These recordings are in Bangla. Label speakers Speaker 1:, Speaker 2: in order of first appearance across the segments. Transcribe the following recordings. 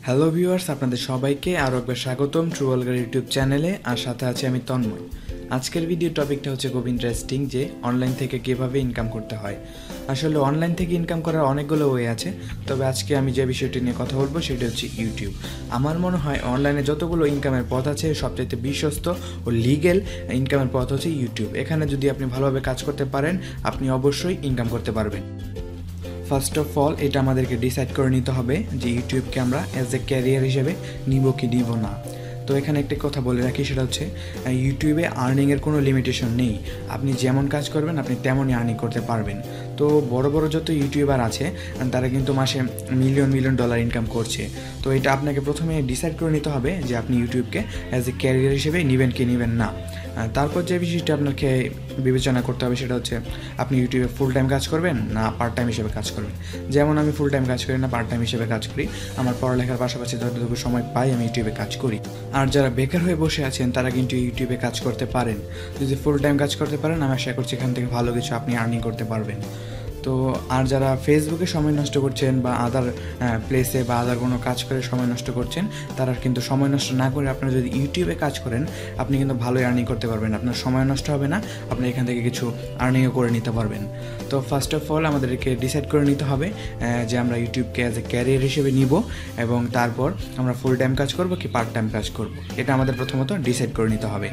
Speaker 1: হ্যালো ভিউয়ার্স, আপনাদের সবাইকে আরও একবার স্বাগতম ট্রুবলগার ইউটিউব চ্যানেলে। আর সাথে আছে আমি তন্ময়। আজকের ভিডিও টপিকটা হচ্ছে খুব ইন্টারেস্টিং, যে অনলাইন থেকে কীভাবে ইনকাম করতে হয়। আসলে অনলাইন থেকে ইনকাম করার অনেকগুলো ওয়ে আছে, তবে আজকে আমি যে বিষয়টি নিয়ে কথা বলবো সেটা হচ্ছে ইউটিউব। আমার মনে হয় অনলাইনে যতগুলো ইনকামের পথ আছে সবচাইতে বিশ্বস্ত ও লিগেল ইনকামের পথ হচ্ছে ইউটিউব। এখানে যদি আপনি ভালোভাবে কাজ করতে পারেন আপনি অবশ্যই ইনকাম করতে পারবেন। ফার্স্ট অফ অল এটা আমাদেরকে ডিসাইড করে নিতে হবে যে ইউটিউবকে আমরা অ্যাজ এ ক্যারিয়ার হিসেবে নিব কি নিব না। তো এখানে একটা কথা বলে রাখি, সেটা হচ্ছে ইউটিউবে আর্নিংয়ের কোনো লিমিটেশন নেই। আপনি যেমন কাজ করবেন আপনি তেমনই আর্নিং করতে পারবেন। তো বড় বড় যত ইউটিউবার আছে তারা কিন্তু মাসে মিলিয়ন মিলিয়ন ডলার ইনকাম করছে। তো এটা আপনাকে প্রথমে ডিসাইড করে নিতে হবে যে আপনি ইউটিউবকে অ্যাজ এ ক্যারিয়ার হিসেবে নেবেন কি নেবেন না। তারপর যে বিষয়টা আপনাকে বিবেচনা করতে হবে সেটা হচ্ছে আপনি ইউটিউবে ফুল টাইম কাজ করবেন না পার্ট টাইম হিসেবে কাজ করবেন। যেমন আমি ফুল টাইম কাজ করি না, পার্ট টাইম হিসেবে কাজ করি। আমার পড়ালেখার পাশাপাশি যতটুকু সময় পাই আমি ইউটিউবে কাজ করি। আর যারা বেকার হয়ে বসে আছেন তারা কিন্তু ইউটিউবে কাজ করতে পারেন। যদি ফুল টাইম কাজ করতে পারেন আমি আশা করছি এখান থেকে ভালো কিছু আপনি আর্নিং করতে পারবেন। তো আর যারা ফেসবুকে সময় নষ্ট করছেন বা আদার প্লেসে বা আদার কোনো কাজ করে সময় নষ্ট করছেন, তারা কিন্তু সময় নষ্ট না করে আপনারা যদি ইউটিউবে কাজ করেন আপনি কিন্তু ভালোই আর্নিং করতে পারবেন। আপনার সময় নষ্ট হবে না, আপনি এখান থেকে কিছু আর্নিংও করে নিতে পারবেন। তো ফার্স্ট অফ অল আমাদেরকে ডিসাইড করে নিতে হবে যে আমরা ইউটিউবকে অ্যাজ এ ক্যারিয়ার হিসেবে নিব এবং তারপর আমরা ফুল টাইম কাজ করব কি পার্ট টাইম কাজ করব, এটা আমাদের প্রথমত ডিসাইড করে নিতে হবে।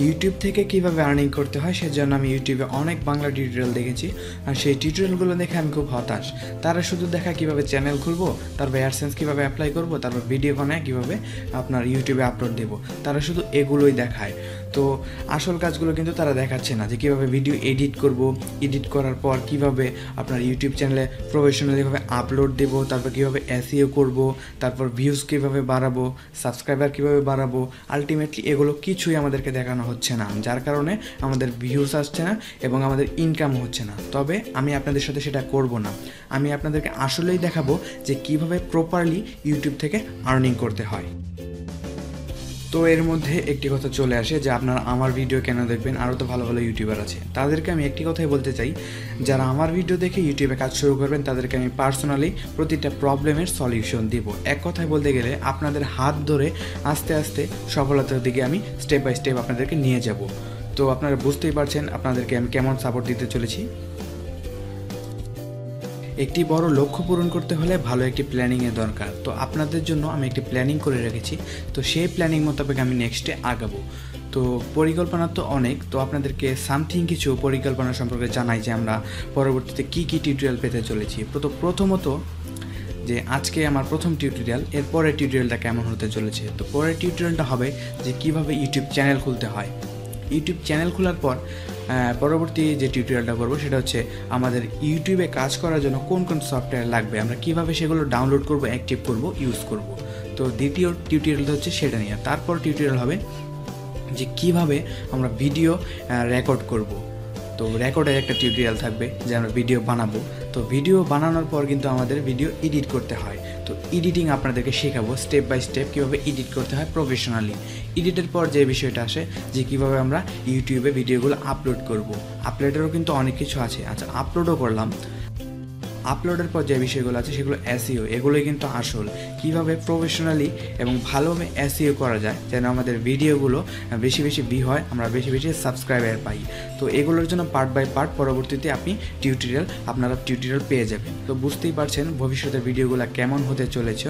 Speaker 1: ইউটিউব থেকে কীভাবে আর্নিং করতে হয় সেজন্য আমি ইউটিউবে অনেক বাংলা টিউটোরিয়াল দেখেছি, আর সেই টিউটোরিয়ালগুলো দেখে আমি খুব হতাশ। তারা শুধু দেখা কীভাবে চ্যানেল খুলবো, তারপর অ্যাডসেন্স কীভাবে অ্যাপ্লাই করবো, তারপর ভিডিও বানায় কীভাবে আপনার ইউটিউবে আপলোড দেবো, তারা শুধু এগুলোই দেখায়। তো আসল কাজগুলো কিন্তু তারা দেখাচ্ছে না, যে কীভাবে ভিডিও এডিট করব, এডিট করার পর কীভাবে আপনার ইউটিউব চ্যানেলে প্রফেশনালিভাবে আপলোড দেবো, তারপর কীভাবে এসইও করব, তারপর ভিউজ কীভাবে বাড়াবো, সাবস্ক্রাইবার কীভাবে বাড়াবো। আলটিমেটলি এগুলো কিছুই আমাদেরকে দেখানো হচ্ছে না, যার কারণে আমাদের ভিউজ আসছে না এবং আমাদের ইনকাম হচ্ছে না। তবে আমি আপনাদের সাথে সেটা করব না, আমি আপনাদেরকে আসলেই দেখাবো যে কিভাবে প্রপারলি ইউটিউব থেকে আর্নিং করতে হয়। তো এর মধ্যে একটি কথা চলে আসে যে আপনারা আমার ভিডিও কেন দেখবেন, আরও তো ভালো ভালো ইউটিউবার আছে। তাদেরকে আমি একটি কথাই বলতে চাই, যারা আমার ভিডিও দেখে ইউটিউবে কাজ শুরু করবেন তাদেরকে আমি পার্সোনালি প্রতিটা প্রবলেমের সলিউশন দিব। এক কথায় বলতে গেলে আপনাদের হাত ধরে আস্তে আস্তে সফলতার দিকে আমি স্টেপ বাই স্টেপ আপনাদেরকে নিয়ে যাব। তো আপনারা বুঝতেই পারছেন আপনাদেরকে আমি কেমন সাপোর্ট দিতে চলেছি। একটি বড় লক্ষ্য পূরণ করতে হলে ভালো একটি প্ল্যানিংয়ের দরকার। তো আপনাদের জন্য আমি একটি প্ল্যানিং করে রেখেছি, তো সেই প্ল্যানিং মোতাবেক আমি নেক্সটে আগাবো। তো পরিকল্পনা তো অনেক, তো আপনাদেরকে সামথিং কিছু পরিকল্পনা সম্পর্কে জানাই যে আমরা পরবর্তীতে কী কী টিউটোরিয়াল পেতে চলেছি। প্রথমত যে আজকে আমার প্রথম টিউটোরিয়াল, এর পরের টিউটোরিয়ালটা কেমন হতে চলেছে। তো পরের টিউটোরিয়ালটা হবে যে কিভাবে ইউটিউব চ্যানেল খুলতে হয়। ইউটিউব চ্যানেল খোলার পর পরবর্তী যে টিউটোরিয়ালটা করবো সেটা হচ্ছে আমাদের ইউটিউবে কাজ করার জন্য কোন কোন সফটওয়্যার লাগবে, আমরা কিভাবে সেগুলো ডাউনলোড করব, অ্যাক্টিভ করব, ইউজ করব। তো দ্বিতীয় টিউটোরিয়ালটা হচ্ছে সেটা নিয়ে। তারপর টিউটোরিয়াল হবে যে কিভাবে আমরা ভিডিও রেকর্ড করব। তো রেকর্ডের একটা টিউটোরিয়াল থাকবে যে আমরা ভিডিও বানাবো। তো ভিডিও বানানোর পর কিন্তু আমাদের ভিডিও এডিট করতে হয়। তো এডিটিং আপনাদেরকে শেখাবো স্টেপ বাই স্টেপ কীভাবে এডিট করতে হয় প্রফেশনালি। এডিটের পর যে বিষয়টা আসে যে কীভাবে আমরা ইউটিউবে ভিডিওগুলো আপলোড করব। আপলোডেরও কিন্তু অনেক কিছু আছে। আচ্ছা, আপলোডও করলাম, আপলোডের পর যে বিষয়গুলো আছে সেগুলো এসইও, এগুলোই কিন্তু আসল। কিভাবে প্রফেশনালি এবং ভালোভাবে এসইও করা যায় যেন আমাদের ভিডিওগুলো বেশি বেশি ভিউ হয়, আমরা বেশি বেশি সাবস্ক্রাইবার পাই। তো এগুলোর জন্য পার্ট বাই পার্ট পরবর্তীতে আপনারা টিউটোরিয়াল পেয়ে যাবেন। তো বুঝতেই পারছেন ভবিষ্যতের ভিডিওগুলো কেমন হতে চলেছে।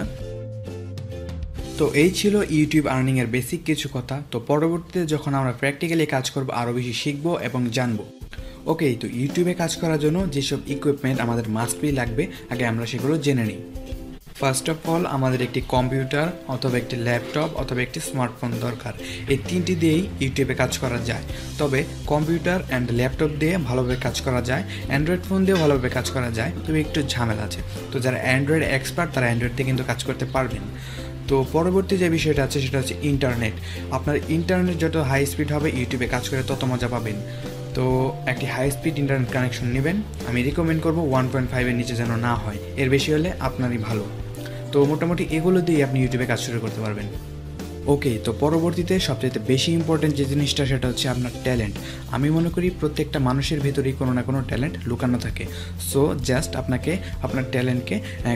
Speaker 1: তো এই ছিল ইউটিউব আর্নিংয়ের বেসিক কিছু কথা। তো পরবর্তীতে যখন আমরা প্র্যাকটিক্যালি কাজ করব আরও বেশি শিখবো এবং জানবো। ওকে, তো ইউটিউবে কাজ করার জন্য যেসব ইকুইপমেন্ট আমাদের মাস্ট বি লাগবে আগে আমরা সেগুলো জেনে নিই। ফার্স্ট অফ অল আমাদের একটি কম্পিউটার অথবা একটি ল্যাপটপ অথবা একটি স্মার্টফোন দরকার। এই তিনটি দিয়েই ইউটিউবে কাজ করা যায়। তবে কম্পিউটার অ্যান্ড ল্যাপটপ দিয়ে ভালোভাবে কাজ করা যায়, অ্যান্ড্রয়েড ফোন দিয়েও ভালোভাবে কাজ করা যায়, তবে একটু ঝামেলা আছে। তো যারা অ্যান্ড্রয়েড এক্সপার্ট তারা অ্যান্ড্রয়েড দিয়ে কিন্তু কাজ করতে পারবেন। তো পরবর্তী যে বিষয়টা আছে সেটা হচ্ছে ইন্টারনেট। আপনার ইন্টারনেট যত হাই স্পিড হবে ইউটিউবে কাজ করে তত মজা পাবেন। তো একটি হাই স্পিড ইন্টারনেট কানেকশন নেবেন। আমি রিকমেন্ড করবো 1.5-এর নিচে যেন না হয়, এর বেশি হলে আপনারই ভালো। তো মোটামুটি এগুলো দিয়ে আপনি ইউটিউবে কাজ শুরু করতে পারবেন। ওকে, তো পরবর্তীতে সবচেয়ে বেশি ইম্পর্টেন্ট যে জিনিসটা সেটা হচ্ছে আপনার ট্যালেন্ট। আমি মনে করি প্রত্যেকটা মানুষের ভিতরেই কোনো না কোনো ট্যালেন্ট লুকানো থাকে। সো জাস্ট আপনাকে আপনার ট্যালেন্টকে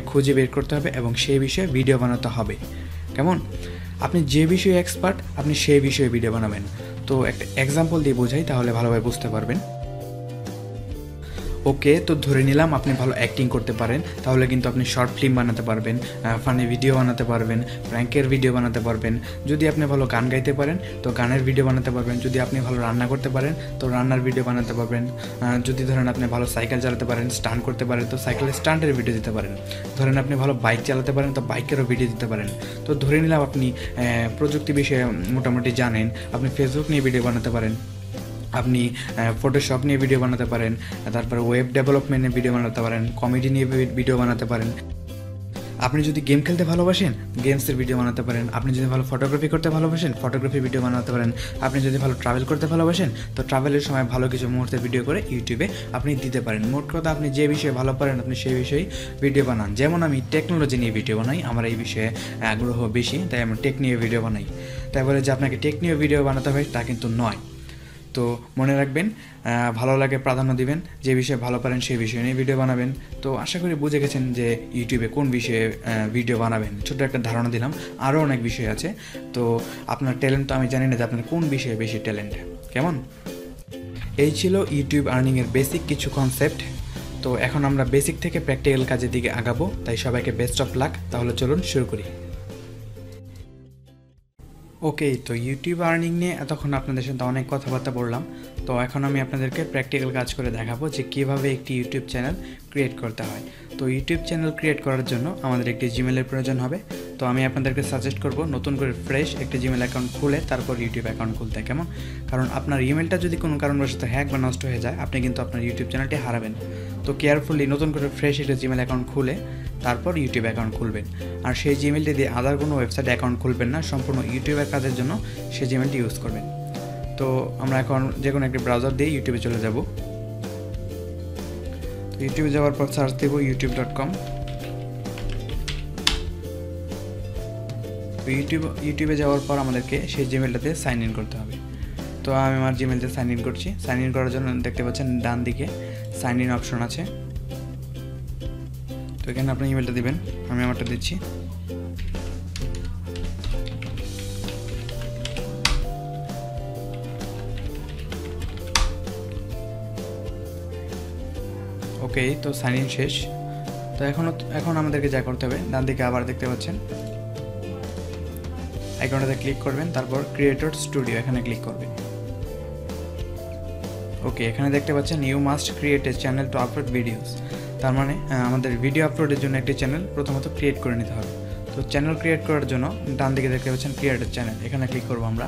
Speaker 1: খুঁজে বের করতে হবে এবং সেই বিষয়ে ভিডিও বানাতে হবে। কেমন? আপনি যে বিষয়ে এক্সপার্ট আপনি সেই বিষয়ে ভিডিও বানাবেন। তো একটা এক্সাম্পল দিয়ে বোঝাই, তাহলে ভালোভাবে বুঝতে পারবেন। ওকে, তো ধরে নিলাম আপনি ভালো অ্যাক্টিং করতে পারেন, তাহলে কিন্তু আপনি শর্ট ফিল্ম বানাতে পারবেন, ফানি ভিডিও বানাতে পারবেন, প্র্যাঙ্কের ভিডিও বানাতে পারবেন। যদি আপনি ভালো গান গাইতে পারেন তো গানের ভিডিও বানাতে পারবেন। যদি আপনি ভালো রান্না করতে পারেন তো রান্নার ভিডিও বানাতে পারবেন। যদি ধরেন আপনি ভালো সাইকেল চালাতে পারেন, স্টান্ট করতে পারেন, তো সাইকেলের স্টান্টের ভিডিও দিতে পারেন। ধরেন আপনি ভালো বাইক চালাতে পারেন তো বাইকেরও ভিডিও দিতে পারেন। তো ধরে নিলাম আপনি প্রযুক্তি বিষয়ে মোটামুটি জানেন, আপনি ফেসবুক নিয়ে ভিডিও বানাতে পারেন, আপনি ফটোশপ নিয়ে ভিডিও বানাতে পারেন, তারপর ওয়েব ডেভেলপমেন্ট নিয়ে ভিডিও বানাতে পারেন, কমেডি নিয়ে ভিডিও বানাতে পারেন। আপনি যদি গেম খেলতে ভালোবাসেন গেমসের ভিডিও বানাতে পারেন। আপনি যদি ভালো ফটোগ্রাফি করতে ভালোবাসেন ফটোগ্রাফির ভিডিও বানাতে পারেন। আপনি যদি ভালো ট্রাভেল করতে ভালোবাসেন তো ট্রাভেলের সময় ভালো কিছু মুহূর্তের ভিডিও করে ইউটিউবে আপনি দিতে পারেন। মোট কথা আপনি যে বিষয়ে ভালো পারেন আপনি সেই বিষয়ে ভিডিও বানান। যেমন আমি টেকনোলজি নিয়ে ভিডিও বানাই, আমার এই বিষয়ে আগ্রহ বেশি, তাই আমি টেক নিয়ে ভিডিও বানাই। তাই বলে যে আপনাকে টেক নিয়ে ভিডিও বানাতে হয় তা কিন্তু নয়। তো মনে রাখবেন, ভালো লাগে প্রাধান্য দিবেন, যে বিষয়ে ভালো পারেন সেই বিষয় নিয়ে ভিডিও বানাবেন। তো আশা করি বুঝে গেছেন যে ইউটিউবে কোন বিষয়ে ভিডিও বানাবেন। ছোট্ট একটা ধারণা দিলাম, আরও অনেক বিষয় আছে। তো আপনার ট্যালেন্ট তো আমি জানি না যে আপনার কোন বিষয়ে বেশি ট্যালেন্ট। কেমন? এই ছিল ইউটিউব আর্নিংয়ের বেসিক কিছু কনসেপ্ট। তো এখন আমরা বেসিক থেকে প্র্যাকটিক্যাল কাজের দিকে আগাবো, তাই সবাইকে বেস্ট অফ লাক। তাহলে চলুন শুরু করি। ওকে, তো ইউটিউব আর্নিং নিয়ে এতক্ষণ আপনাদের সাথে অনেক কথাবার্তা বললাম। তো এখন আমি আপনাদেরকে প্র্যাকটিক্যাল কাজ করে দেখাবো যে কীভাবে একটি ইউটিউব চ্যানেল ক্রিয়েট করতে হয়। তো ইউটিউব চ্যানেল ক্রিয়েট করার জন্য আমাদের একটি জিমেলের প্রয়োজন হবে। তো আমি আপনাদেরকে সাজেস্ট করব নতুন করে ফ্রেশ একটি জিমেল অ্যাকাউন্ট খুলে তারপর ইউটিউব অ্যাকাউন্ট খুলতে। কেমন? কারণ আপনার ইমেলটা যদি কোনো কারণবশত হ্যাক বা নষ্ট হয়ে যায় আপনি কিন্তু আপনার ইউটিউব চ্যানেলটি হারাবেন। তো কেয়ারফুলি নতুন করে ফ্রেশ একটা জিমেল অ্যাকাউন্ট খুলে তারপর ইউটিউব অ্যাকাউন্ট খুলবেন। আর সেই জিমেলটি দিয়ে আদার কোনো ওয়েবসাইট অ্যাকাউন্ট খুলবেন না, সম্পূর্ণ ইউটিউবের কাজের জন্য সেই জিমেলটি ইউজ করবেন। তো আমরা এখন যে কোনো একটি ব্রাউজার দিয়ে ইউটিউবে চলে যাব। তো ইউটিউবে যাওয়ার পর সার্চ দেব youtube.com। তো ইউটিউবে যাওয়ার পর আমাদেরকে সেই জিমেলটাতে সাইন ইন করতে হবে। তো আমি আমার জিমেলতে সাইন ইন করছি। সাইন ইন করার জন্য দেখতে পাচ্ছেন ডান দিকে সাইন ইন অপশন আছে। তো এখানে আপনি ইমেলটা দিবেন, আমি আমারটা দিচ্ছি। ওকে, তো সাইন ইন শেষ। তো এখন আমাদেরকে যা করতে হবে, ডান দিকে আবার দেখতে পাচ্ছেন আইকনটাতে ক্লিক করবেন, তারপর ক্রিয়েটর স্টুডিও এখানে ক্লিক করবেন। ওকে, এখানে দেখতে পাচ্ছেন you must create a channel to upload videos. তার মানে আমাদের ভিডিও আপলোডের জন্য একটি চ্যানেল প্রথমত ক্রিয়েট করে নিতে হবে। তো চ্যানেল ক্রিয়েট করার জন্য ডান দিকে দেখতে পাচ্ছেন ক্রিয়েটর চ্যানেল, এখানে ক্লিক করবো আমরা।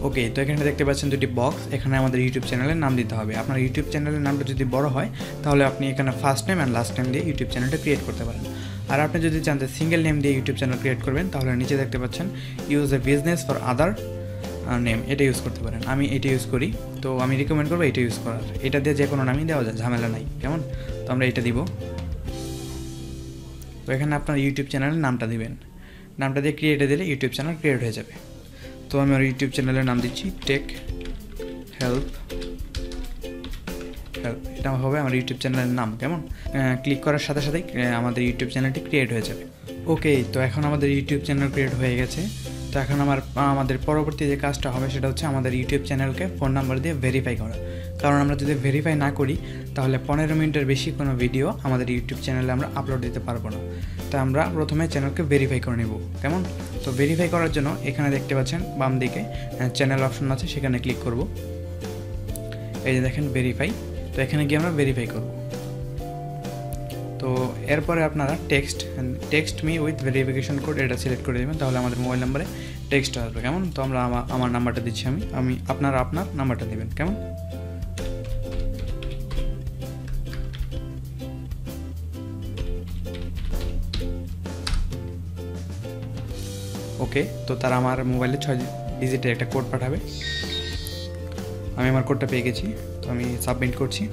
Speaker 1: ওকে, তো এখানে দেখতে পাচ্ছেন দুটি বক্স, এখানে আমাদের ইউটিউব চ্যানেলের নাম দিতে হবে। আপনার ইউটিউব চ্যানেলের নামটা যদি বড় হয় তাহলে আপনি এখানে first name and last name দিয়ে ইউটিউব চ্যানেলটা ক্রিয়েট করতে পারেন। আর আপনি যদি চান যে সিঙ্গেল নেম দিয়ে ইউটিউব চ্যানেল ক্রিয়েট করবেন তাহলে নিচে দেখতে পাচ্ছেন use a business for other name, এটা ইউজ করতে পারেন। আমি এটা ইউজ করি, তো আমি রিকমেন্ড করবো এটা ইউজ করার। এটা দিয়ে যে কোনো নামই দেওয়া যায়, ঝামেলা নাই। কেমন? তো আমরা এটা দিব। তো এখানে আপনার ইউটিউব চ্যানেলের নামটা দিবেন, নামটা দিয়ে ক্রিয়েটে দিলে ইউটিউব চ্যানেল ক্রিয়েট হয়ে যাবে। তো আমি আমার ইউটিউব চ্যানেলের নাম দিচ্ছি টেক হেল্প। এটা হবে আমার ইউটিউব চ্যানেলের নাম। কেমন? ক্লিক করার সাথে সাথেই আমাদের ইউটিউব চ্যানেলটি ক্রিয়েট হয়ে যাবে। ওকে, তো এখন আমাদের ইউটিউব চ্যানেল ক্রিয়েট হয়ে গেছে। তো এখন আমাদের পরবর্তী যে কাজটা হবে সেটা হচ্ছে আমাদের ইউটিউব চ্যানেলকে ফোন নাম্বার দিয়ে ভেরিফাই করা। কারণ আমরা যদি ভেরিফাই না করি তাহলে 15 মিনিটের বেশি কোনো ভিডিও আমাদের ইউটিউব চ্যানেলে আমরা আপলোড দিতে পারবো না। তো আমরা প্রথমে চ্যানেলকে ভেরিফাই করে নেব। কেমন? তো ভেরিফাই করার জন্য এখানে দেখতে পাচ্ছেন বাম দিকে চ্যানেল অপশন আছে, সেখানে ক্লিক করব। এই যে দেখেন ভেরিফাই, তো এখানে গিয়ে আমরা ভেরিফাই করব। তো এরপরে আপনারা text me with verification code এটা সিলেক্ট করে দেবেন, তাহলে আমাদের মোবাইল নাম্বারে টেক্সট আসবে। কেমন? তো আমরা আমার নাম্বারটা দিচ্ছি, আমি আপনার নাম্বারটা দেবেন। কেমন? ওকে, তো তারা আমার মোবাইলে 6 ডিজিটের একটা কোড পাঠাবে। আমি আমার কোডটা পেয়ে গেছি, তো আমি সাবমিট করছি।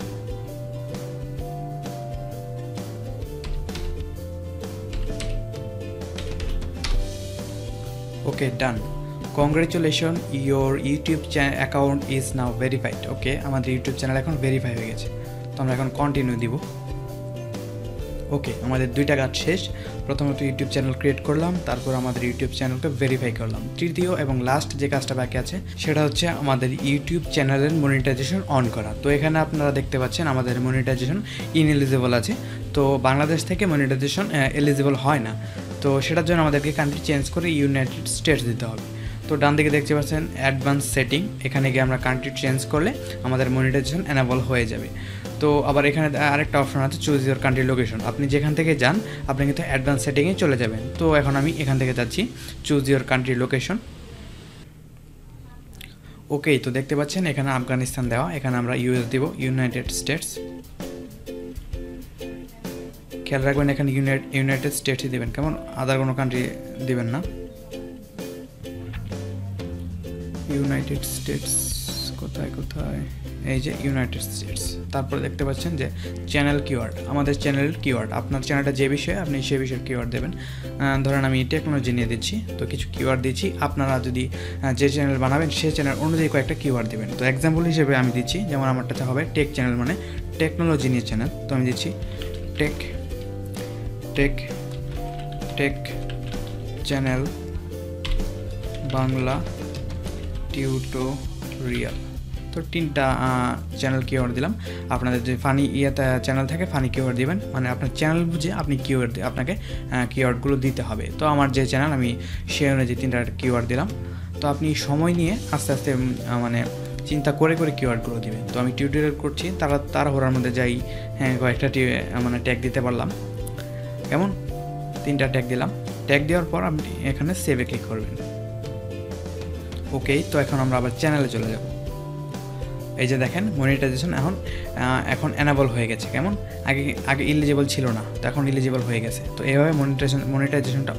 Speaker 1: Okay, done. Congratulation, your YouTube account is now verified. Okay, আমাদের ইউটিউব চ্যানেল এখন ভেরিফাই হয়ে গেছে। তো আমরা এখন কন্টিনিউ দিব। ওকে, আমাদের 2টা কাজ শেষ। প্রথমত ইউটিউব চ্যানেল ক্রিয়েট করলাম, তারপর আমাদের ইউটিউব চ্যানেলকে ভেরিফাই করলাম। তৃতীয় এবং লাস্ট যে কাজটা বাকি আছে সেটা হচ্ছে আমাদের ইউটিউব চ্যানেলের মনিটাইজেশন অন করা। তো এখানে আপনারা দেখতে পাচ্ছেন আমাদের মনিটাইজেশন ইনএলিজিবল আছে। তো বাংলাদেশ থেকে মনিটাইজেশন এলিজিবল হয় না। তো সেটার জন্য আমাদেরকে কান্ট্রি চেঞ্জ করে ইউনাইটেড স্টেটস দিতে হবে। তো ডান দিকে দেখতে পাচ্ছেন অ্যাডভান্স সেটিং, এখানে গিয়ে আমরা কান্ট্রি চেঞ্জ করলে আমাদের মনিটাইজেশন এনাবল হয়ে যাবে। তো আবার এখানে আরেকটা অপশন আছে চুজ ইউর কান্ট্রি লোকেশন। আপনি যেখান থেকে যান আপনি কিন্তু অ্যাডভান্স সেটিংয়ে চলে যাবেন। তো এখন আমি এখান থেকে যাচ্ছি চুজ ইউর কান্ট্রি লোকেশন। ওকে, তো দেখতে পাচ্ছেন এখানে আফগানিস্তান দেওয়া, এখানে আমরা ইউএস দিব, ইউনাইটেড স্টেটস। খেয়াল রাখবেন এখানে ইউনাইটেড স্টেটসই দেবেন, কেমন, আদার কোনো কান্ট্রি দিবেন না। ইউনাইটেড স্টেটস কোথায় কোথায়, এই যে ইউনাইটেড স্টেটস। তারপরে দেখতে পাচ্ছেন যে চ্যানেল কিওয়ার্ড, আমাদের চ্যানেলের কিওয়ার্ড, আপনার চ্যানেলটা যে বিষয়ে আপনি সেই বিষয়ের কিওয়ার্ড দেবেন। ধরেন আমি টেকনোলজি নিয়ে দিচ্ছি, তো কিছু কিওয়ার্ড দিচ্ছি। আপনারা যদি যে চ্যানেল বানাবেন সেই চ্যানেল অনুযায়ী কয়েকটা কিওয়ার্ড দেবেন। তো এক্সাম্পল হিসেবে আমি দিচ্ছি, যেমন আমারটা হবে টেক চ্যানেল, মানে টেকনোলজি নিয়ে চ্যানেল। তো আমি দিচ্ছি tech tech tech channel Bangla tutorial. তো 3টা চ্যানেল কিওয়ার্ড দিলাম। আপনাদের যে ফানি চ্যানেল থাকে ফানি কিওয়ার্ড দিবেন, মানে আপনার চ্যানেল বুঝে আপনি কিওয়ার্ড আপনাকে কিওয়ার্ডগুলো দিতে হবে। তো আমার যে চ্যানেল আমি সেই অনুযায়ী 3টা কিওয়ার্ড দিলাম। তো আপনি সময় নিয়ে আস্তে আস্তে মানে চিন্তা করে করে কিওয়ার্ডগুলো দিবেন। তো আমি টিউটোরিয়াল করছি, তাড়াহুড়ার মধ্যে যাই, কয়েকটা মানে ট্যাগ দিতে পারলাম, কেমন, 3টা ট্যাগ দিলাম। ট্যাগ দেওয়ার পর আপনি এখানে সেভে ক্লিক করবেন। ওকে, তো এখন আমরা আবার চ্যানেলে চলে যাব। এই যে দেখেন মনিটাইজেশন এখন এনাবল হয়ে গেছে, কেমন, আগে ইলিজিবল ছিল না, তো এখন ইলিজিবল হয়ে গেছে। তো এইভাবে মনিটাইজেশনটা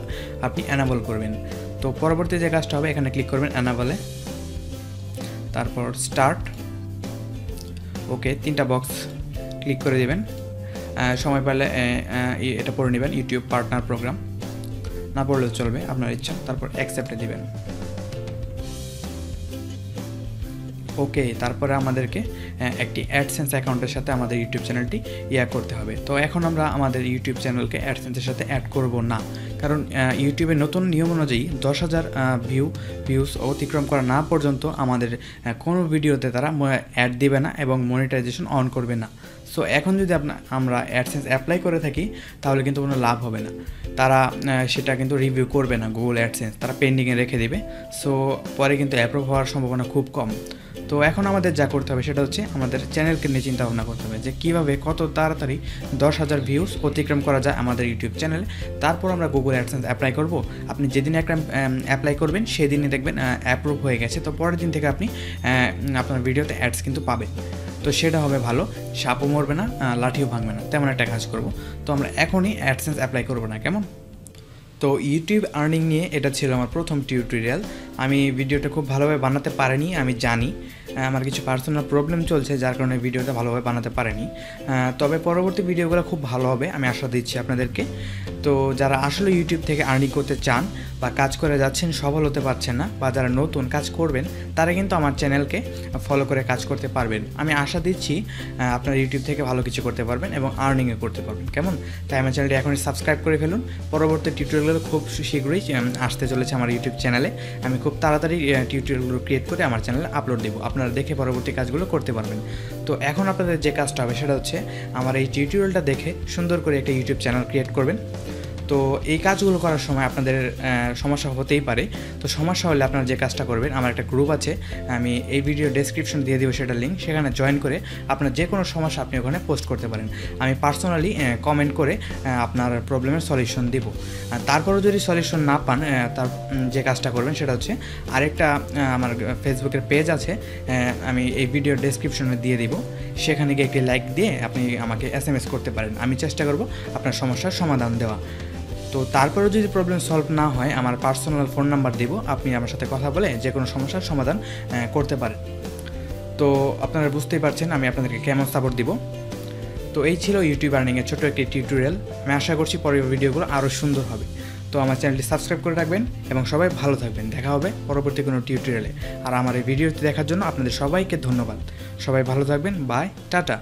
Speaker 1: আপনি এনাবল করবেন। তো পরবর্তী যে কাজটা হবে, এখানে ক্লিক করবেন এনাবলে, তারপর স্টার্ট। ওকে, 3টা বক্স ক্লিক করে দেবেন। সময় পেলে এটা পড়ে নেবেন, ইউটিউব পার্টনার প্রোগ্রাম, না পড়লেও চলবে, আপনার ইচ্ছা। তারপর অ্যাকসেপ্টে দিবেন। ওকে, তারপরে আমাদেরকে একটি অ্যাডসেন্স অ্যাকাউন্টের সাথে আমাদের ইউটিউব চ্যানেলটি করতে হবে। তো এখন আমরা আমাদের ইউটিউব চ্যানেলকে অ্যাডসেন্সের সাথে অ্যাড করব না, কারণ ইউটিউবের নতুন নিয়ম অনুযায়ী 10,000 ভিউস অতিক্রম করা না পর্যন্ত আমাদের কোনো ভিডিওতে তারা অ্যাড দিবে না এবং মনিটাইজেশন অন করবে না। সো এখন যদি আমরা অ্যাডসেন্স অ্যাপ্লাই করে থাকি তাহলে কিন্তু কোনো লাভ হবে না, তারা সেটা কিন্তু রিভিউ করবে না, গুগল অ্যাডসেন্স তারা পেন্ডিংয়ে রেখে দিবে। সো পরে কিন্তু অ্যাপ্রুভ হওয়ার সম্ভাবনা খুব কম। তো এখন আমাদের যা করতে হবে সেটা হচ্ছে আমাদের চ্যানেলকে নিয়ে চিন্তা ভাবনা করতে হবে যে কীভাবে কত তাড়াতাড়ি 10,000 ভিউস অতিক্রম করা যায় আমাদের ইউটিউব চ্যানেলে। তারপর আমরা গুগল অ্যাডসেন্স অ্যাপ্লাই করব। আপনি যেদিন একটা অ্যাপ্লাই করবেন সেদিনই দেখবেন অ্যাপ্রুভ হয়ে গেছে, তো পরের দিন থেকে আপনি আপনার ভিডিওতে অ্যাডস কিন্তু পাবেন। তো সেটা হবে ভালো, সাপও মরবে না, লাঠিও ভাঙবে না, তেমন একটা কাজ করব। তো আমরা এখনই অ্যাডসেন্স অ্যাপ্লাই করব না, কেমন। তো ইউটিউব আর্নিং নিয়ে এটা ছিল আমার প্রথম টিউটোরিয়াল। আমি ভিডিওটা খুব ভালোভাবে বানাতে পারিনি, আমি জানি আমার কিছু পার্সোনাল প্রবলেম চলছে যার কারণে ভিডিওটা ভালোভাবে বানাতে পারিনি। তবে পরবর্তী ভিডিওগুলো খুব ভালো হবে, আমি আশা দিচ্ছি আপনাদেরকে। তো যারা আসলে ইউটিউব থেকে আর্নিং করতে চান বা কাজ করে যাচ্ছেন সফল হতে পারছেন না, বা যারা নতুন কাজ করবেন তারা কিন্তু আমার চ্যানেলকে ফলো করে কাজ করতে পারবেন। আমি আশা দিচ্ছি আপনারা ইউটিউব থেকে ভালো কিছু করতে পারবেন এবং আর্নিংও করতে পারবেন, কেমন। তাই আমার চ্যানেলটি এখনই সাবস্ক্রাইব করে ফেলুন। পরবর্তী টিউটোরিয়ালগুলো খুব শীঘ্রই আসতে চলেছে আমার ইউটিউব চ্যানেলে। আমি খুব তাড়াতাড়ি টিউটোরিয়ালগুলো ক্রিয়েট করে আমার চ্যানেলে আপলোড দেবো, আপনারা দেখে পরবর্তী কাজগুলো করতে পারবেন। তো এখন আপনাদের যে কাজটা হবে সেটা হচ্ছে আমার এই টিউটোরিয়ালটা দেখে সুন্দর করে একটা ইউটিউব চ্যানেল ক্রিয়েট করবেন। তো এই কাজগুলো করার সময় আপনাদের সমস্যা হতেই পারে। তো সমস্যা হলে আপনারা যে কাজটা করবেন, আমার একটা গ্রুপ আছে, আমি এই ভিডিও ডেসক্রিপশন দিয়ে দেবো সেটা লিঙ্ক, সেখানে জয়েন করে আপনার যে কোনো সমস্যা আপনি ওখানে পোস্ট করতে পারেন। আমি পার্সোনালি কমেন্ট করে আপনার প্রবলেমের সলিউশন দেবো। তারপরেও যদি সলিউশন না পান, তার যে কাজটা করবেন সেটা হচ্ছে আরেকটা আমার ফেসবুকের পেজ আছে, আমি এই ভিডিও ডেসক্রিপশনে দিয়ে দিব, সেখানে গিয়ে একটি লাইক দিয়ে আপনি আমাকে SMS করতে পারেন। আমি চেষ্টা করব আপনার সমস্যার সমাধান দেওয়া। তো তারপরেও যদি প্রবলেম সলভ না হয়, আমার পার্সোনাল ফোন নাম্বার দিব, আপনি আমার সাথে কথা বলে যে কোনো সমস্যার সমাধান করতে পারেন। তো আপনারা বুঝতেই পারছেন আমি আপনাদেরকে কেমন সাপোর্ট দিব। তো এই ছিল ইউটিউব আর্নিংয়ের ছোট্ট একটি টিউটোরিয়াল। আমি আশা করছি পরের ভিডিওগুলো আরও সুন্দর হবে। তো তো আমার চ্যানেলটি সাবস্ক্রাইব করে রাখবেন এবং সবাই ভালো থাকবেন। দেখা হবে পরবর্তী কোনো টিউটোরিয়ালে। আর আমার এই ভিডিওটি দেখার জন্য আপনাদের সবাইকে ধন্যবাদ। সবাই ভালো থাকবেন। Bye, tata.